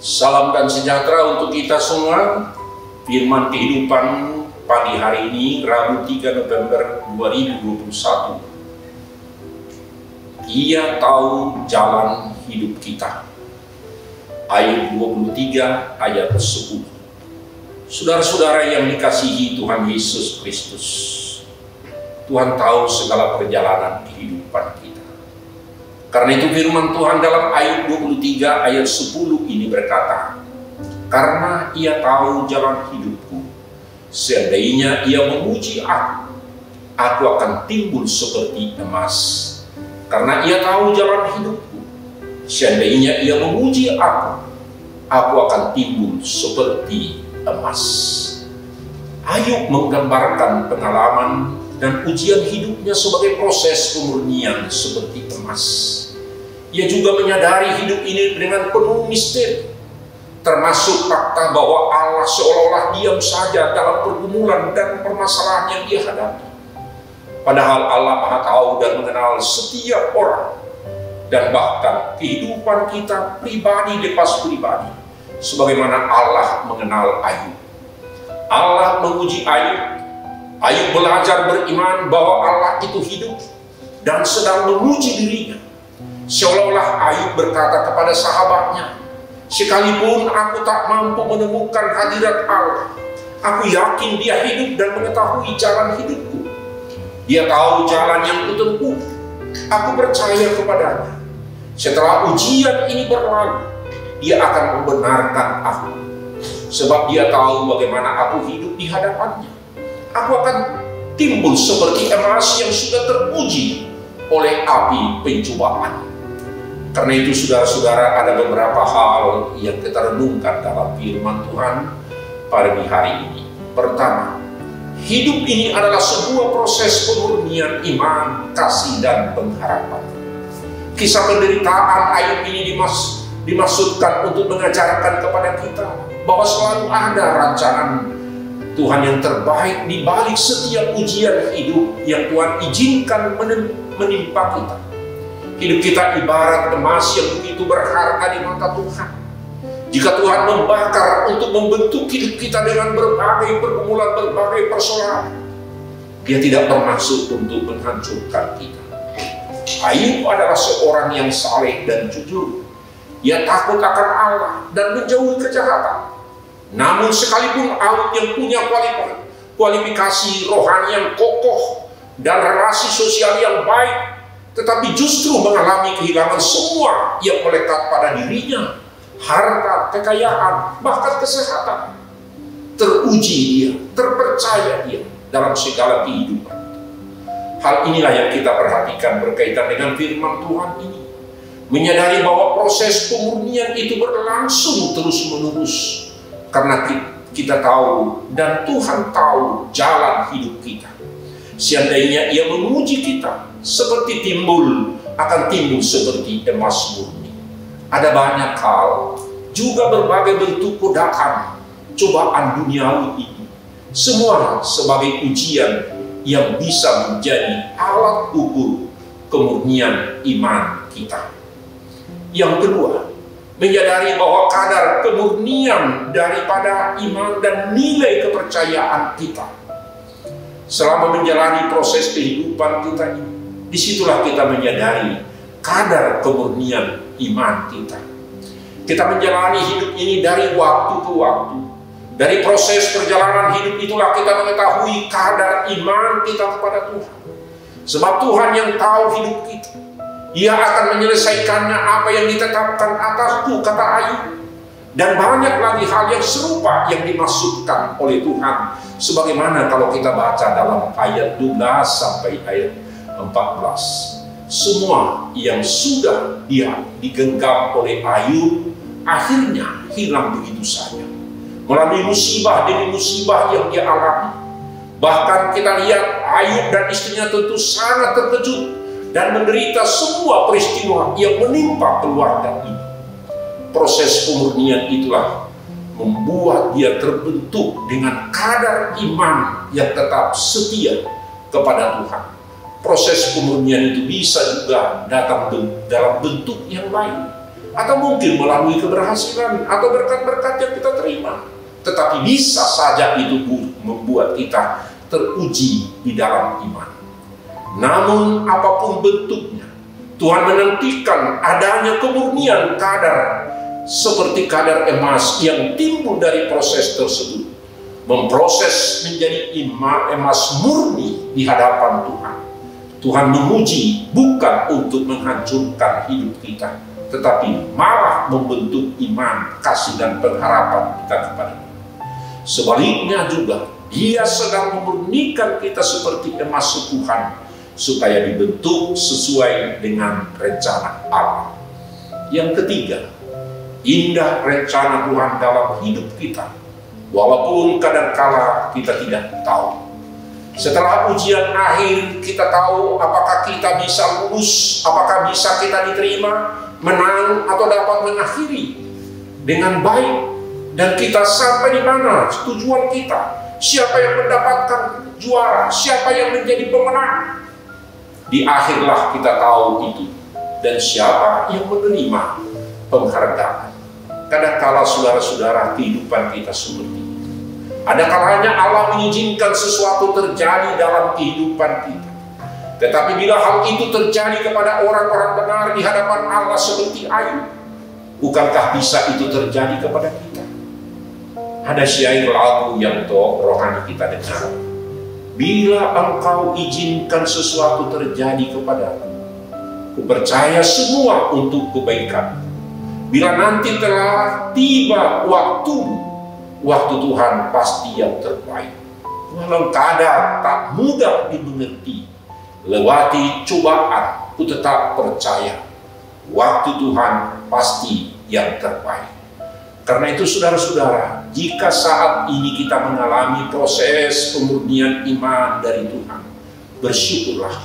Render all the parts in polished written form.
Salam dan sejahtera untuk kita semua. Firman kehidupan pagi hari ini, Rabu 3 November 2021. Dia tahu jalan hidup kita. Ayat 23, ayat 10. Saudara-saudara yang dikasihi Tuhan Yesus Kristus, Tuhan tahu segala perjalanan kehidupan kita. Karena itu firman Tuhan dalam ayat 23 ayat 10 ini berkata, karena ia tahu jalan hidupku, seandainya ia memuji aku akan timbul seperti emas. Karena ia tahu jalan hidupku, seandainya ia memuji aku akan timbul seperti emas. Ayub menggambarkan pengalaman dan ujian hidupnya sebagai proses pemurnian seperti emas. Ia juga menyadari hidup ini dengan penuh misteri, termasuk fakta bahwa Allah seolah-olah diam saja dalam pergumulan dan permasalahan yang dia hadapi. Padahal Allah Maha tahu dan mengenal setiap orang, dan bahkan kehidupan kita pribadi lepas pribadi, sebagaimana Allah mengenal Ayub. Allah menguji Ayub. Ayub belajar beriman bahwa Allah itu hidup dan sedang menguji dirinya. Seolah-olah Ayub berkata kepada sahabatnya, sekalipun aku tak mampu menemukan hadirat Allah, aku yakin dia hidup dan mengetahui jalan hidupku. Dia tahu jalan yang kutempuh. Aku percaya kepadanya. Setelah ujian ini berlalu, dia akan membenarkan aku. Sebab dia tahu bagaimana aku hidup di hadapannya. Aku akan timbul seperti emas yang sudah teruji oleh api pencobaan. Karena itu saudara-saudara, ada beberapa hal yang kita renungkan dalam firman Tuhan pada hari ini. Pertama, hidup ini adalah sebuah proses pemurnian iman, kasih, dan pengharapan. Kisah penderitaan Ayub ini dimaksudkan untuk mengajarkan kepada kita bahwa selalu ada rancangan Tuhan yang terbaik di balik setiap ujian hidup yang Tuhan izinkan menimpa kita. Hidup kita ibarat emas yang begitu berharga di mata Tuhan. Jika Tuhan membakar untuk membentuk hidup kita dengan berbagai pergumulan, berbagai persoalan, Dia tidak bermaksud untuk menghancurkan kita. Ayub adalah seorang yang saleh dan jujur. Ia takut akan Allah dan menjauhi kejahatan. Namun sekalipun Ayub yang punya kualifikasi rohani yang kokoh dan relasi sosial yang baik, tetapi justru mengalami kehilangan semua yang melekat pada dirinya, harta, kekayaan, bahkan kesehatan. Teruji dia, terpercaya dia dalam segala kehidupan. Hal inilah yang kita perhatikan berkaitan dengan firman Tuhan ini. Menyadari bahwa proses pemurnian itu berlangsung terus-menerus. Karena kita tahu dan Tuhan tahu jalan hidup kita. Seandainya Ia menguji kita, akan timbul seperti emas murni. Ada banyak hal, juga berbagai bentuk godaan, cobaan duniawi ini. Semua sebagai ujian yang bisa menjadi alat ukur kemurnian iman kita. Yang kedua, menyadari bahwa kadar kemurnian daripada iman dan nilai kepercayaan kita. Selama menjalani proses kehidupan kita ini, disitulah kita menyadari kadar kemurnian iman kita. Kita menjalani hidup ini dari waktu ke waktu. Dari proses perjalanan hidup itulah kita mengetahui kadar iman kita kepada Tuhan. Sebab Tuhan yang tahu hidup kita. Ia akan menyelesaikannya apa yang ditetapkan atasku, kata Ayub. Dan banyak lagi hal yang serupa yang dimaksudkan oleh Tuhan. Sebagaimana kalau kita baca dalam ayat 12 sampai ayat 14. Semua yang sudah digenggam oleh Ayub akhirnya hilang begitu saja. Melalui musibah demi musibah yang dia alami. Bahkan kita lihat Ayub dan istrinya tentu sangat terkejut dan menderita semua peristiwa yang menimpa keluarga ini. Proses pemurnian itulah membuat dia terbentuk dengan kadar iman yang tetap setia kepada Tuhan. Proses pemurnian itu bisa juga datang dalam bentuk yang lain. atau mungkin melalui keberhasilan atau berkat-berkat yang kita terima. Tetapi bisa saja itu membuat kita teruji di dalam iman. Namun apapun bentuknya, Tuhan menantikan adanya kemurnian kadar seperti kadar emas yang timbul dari proses tersebut. Memproses menjadi emas murni di hadapan Tuhan. Tuhan menguji bukan untuk menghancurkan hidup kita, tetapi malah membentuk iman, kasih, dan pengharapan kita kepada-Nya. Sebaliknya juga, Dia sedang memurnikan kita seperti emas sepuhan, supaya dibentuk sesuai dengan rencana Allah. Yang ketiga, indah rencana Tuhan dalam hidup kita, walaupun kadangkala kita tidak tahu. Setelah ujian akhir, kita tahu apakah kita bisa lulus, apakah bisa kita diterima, menang, atau dapat mengakhiri dengan baik. Dan kita sampai di mana tujuan kita, siapa yang mendapatkan juara, siapa yang menjadi pemenang. Di akhirlah kita tahu itu, dan siapa yang menerima penghargaan. Kadangkala saudara-saudara, kehidupan kita seperti itu. Ada kalanya Allah mengizinkan sesuatu terjadi dalam kehidupan kita. Tetapi bila hal itu terjadi kepada orang-orang benar di hadapan Allah seperti Ayub, bukankah bisa itu terjadi kepada kita? Ada syair lagu yang rohani kita dengar. Bila engkau izinkan sesuatu terjadi kepadaku, ku percaya semua untuk kebaikan. Bila nanti telah tiba waktu Tuhan pasti yang terbaik. Walau kadang tak mudah dimengerti, lewati cobaan, ku tetap percaya waktu Tuhan pasti yang terbaik. Karena itu saudara-saudara, jika saat ini kita mengalami proses pemurnian iman dari Tuhan, bersyukurlah,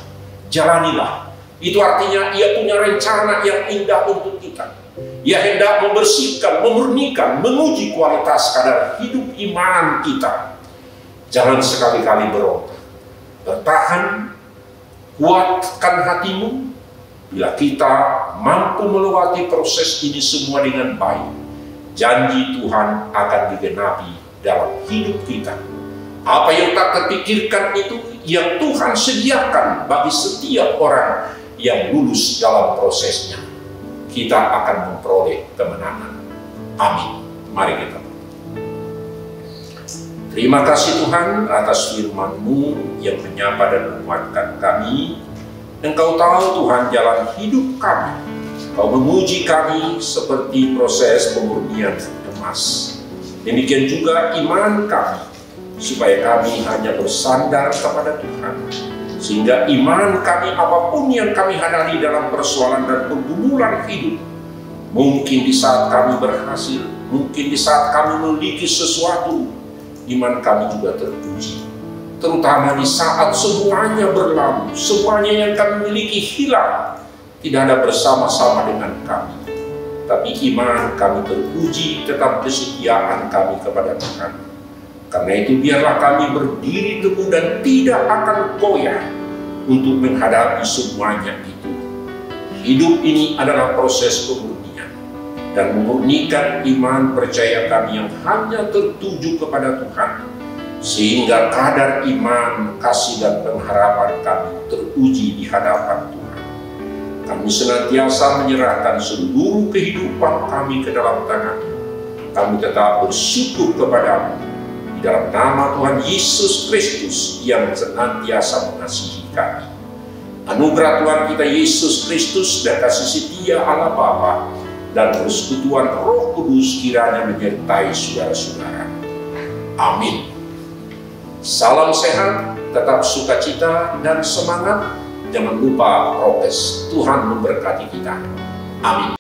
jalanilah. Itu artinya Ia punya rencana yang indah untuk kita. Ia hendak membersihkan, memurnikan, menguji kualitas kadar hidup iman kita. Jangan sekali-kali berontak. Bertahan, kuatkan hatimu. Bila kita mampu melewati proses ini semua dengan baik, janji Tuhan akan digenapi dalam hidup kita. Apa yang tak terpikirkan itu yang Tuhan sediakan bagi setiap orang yang lulus dalam prosesnya. Kita akan memperoleh kemenangan. Amin. Mari kita berdoa. Terima kasih Tuhan atas firman-Mu yang menyapa dan menguatkan kami. Engkau tahu Tuhan jalan hidup kami. Kau menguji kami seperti proses pemurnian emas. Demikian juga iman kami, supaya kami hanya bersandar kepada Tuhan. Sehingga iman kami, apapun yang kami hadapi dalam persoalan dan pergumulan hidup, mungkin di saat kami berhasil, mungkin di saat kami memiliki sesuatu, iman kami juga teruji. Terutama di saat semuanya berlalu, semuanya yang kami miliki hilang, tidak ada bersama-sama dengan kami. Tapi iman kami teruji tetap kesetiaan kami kepada Tuhan. Karena itu biarlah kami berdiri teguh dan tidak akan goyah untuk menghadapi semuanya itu. Hidup ini adalah proses pemurnian, dan memurnikan iman percaya kami yang hanya tertuju kepada Tuhan, sehingga kadar iman, kasih, dan pengharapan kami teruji di hadapan Tuhan. Kami senantiasa menyerahkan seluruh kehidupan kami ke dalam tangan-Mu. Kami tetap bersyukur kepada-Mu di dalam nama Tuhan Yesus Kristus yang senantiasa mengasihi kami. Anugerah Tuhan kita Yesus Kristus dan kasih setia Allah Bapa dan persekutuan Roh Kudus kiranya menyertai saudara-saudara. Amin. Salam sehat, tetap sukacita dan semangat. Jangan lupa prokes. Tuhan memberkati kita. Amin.